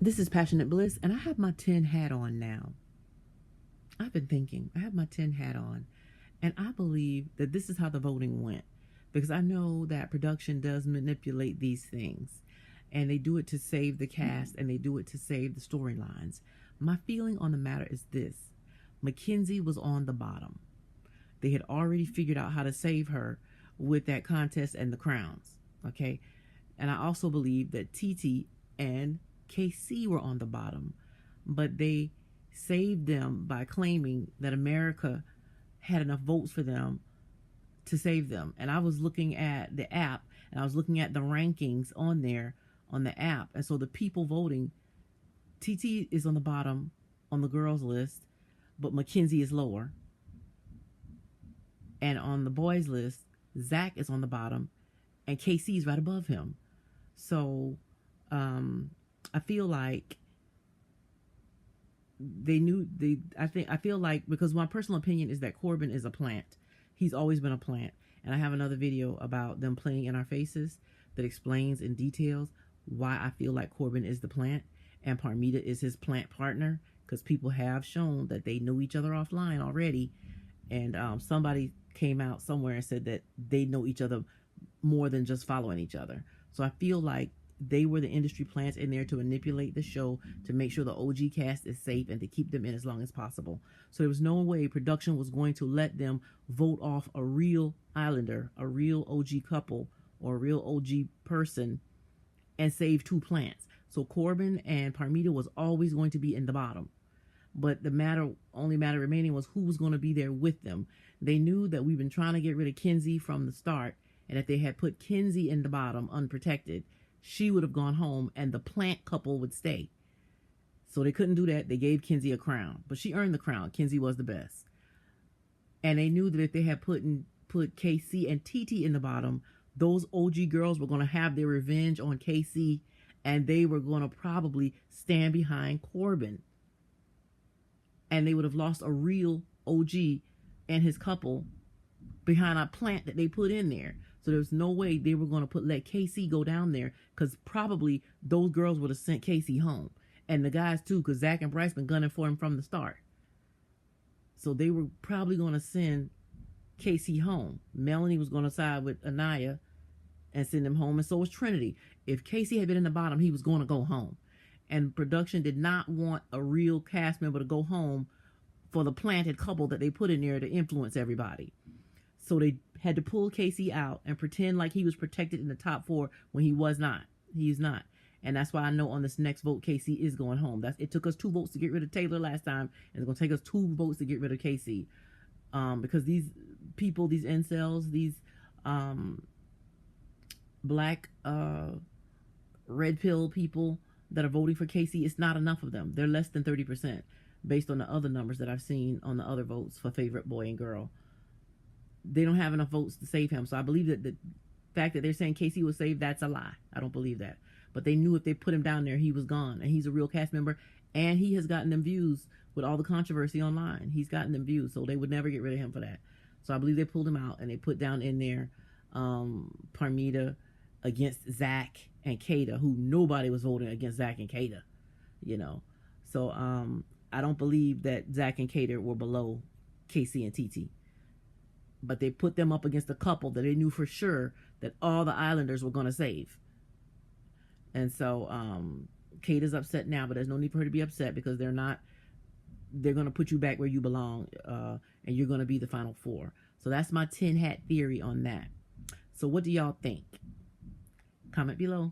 This is Passionate Bliss, and I have my 10 hat on now. I've been thinking, I have my 10 hat on, and I believe that this is how the voting went, because I know that production does manipulate these things, and they do it to save the cast, and they do it to save the storylines. My feeling on the matter is this: Mackenzie was on the bottom. They had already figured out how to save her with that contest and the crowns, okay? And I also believe that TT and KC were on the bottom, but they saved them by claiming that America had enough votes for them to save them. And I was looking at the app, and I was looking at the rankings on there on the app, and so the people voting, TT is on the bottom on the girls list, but Mackenzie is lower. And on the boys list, Zach is on the bottom, and KC is right above him. So I feel like they knew I feel like, because my personal opinion is that Corbin is a plant. He's always been a plant. And I have another video about them playing in our faces that explains in details why I feel like Corbin is the plant and Parmita is his plant partner, because people have shown that they know each other offline already. And somebody came out somewhere and said that they know each other more than just following each other. So I feel like they were the industry plants in there to manipulate the show to make sure the OG cast is safe and to keep them in as long as possible. So there was no way production was going to let them vote off a real Islander, a real OG couple, or a real OG person and save two plants. So Corbin and Parmita was always going to be in the bottom. But the only matter remaining was who was going to be there with them. They knew that we've been trying to get rid of Kenzie from the start, and if they had put Kenzie in the bottom unprotected, she would have gone home and the plant couple would stay. So they couldn't do that. They gave Kenzie a crown, but she earned the crown. Kenzie was the best. And they knew that if they had put KC and TT in the bottom, those OG girls were going to have their revenge on KC, and they were going to probably stand behind Corbin. And they would have lost a real OG and his couple behind a plant that they put in there. So there's no way they were going to let KC go down there, because probably those girls would have sent KC home. And the guys too, because Zach and Bryce been gunning for him from the start. So they were probably going to send KC home. Melanie was going to side with Anaya and send him home, and so was Trinity. If KC had been in the bottom, he was going to go home. And production did not want a real cast member to go home for the planted couple that they put in there to influence everybody. So they had to pull KC out and pretend like he was protected in the top 4 when he was not. He's not. And that's why I know on this next vote, KC is going home. It took us 2 votes to get rid of Taylor last time, and it's going to take us 2 votes to get rid of KC. Because these people, these incels, these black red pill people that are voting for KC, it's not enough of them. They're less than 30% based on the other numbers that I've seen on the other votes for favorite boy and girl. They don't have enough votes to save him. So I believe that the fact that they're saying KC was saved, that's a lie. I don't believe that. But they knew if they put him down there, he was gone. And he's a real cast member. And he has gotten them views with all the controversy online. He's gotten them views. So they would never get rid of him for that. So I believe they pulled him out and they put down in there Parmita against Zach and Kata, who nobody was voting against Zach and Kata, you know. So I don't believe that Zach and Kata were below KC and TT. But they put them up against a couple that they knew for sure that all the Islanders were going to save. And so Kata's upset now, but there's no need for her to be upset, because they're going to put you back where you belong, and you're going to be the final 4. So that's my 10 hat theory on that. So what do y'all think? Comment below.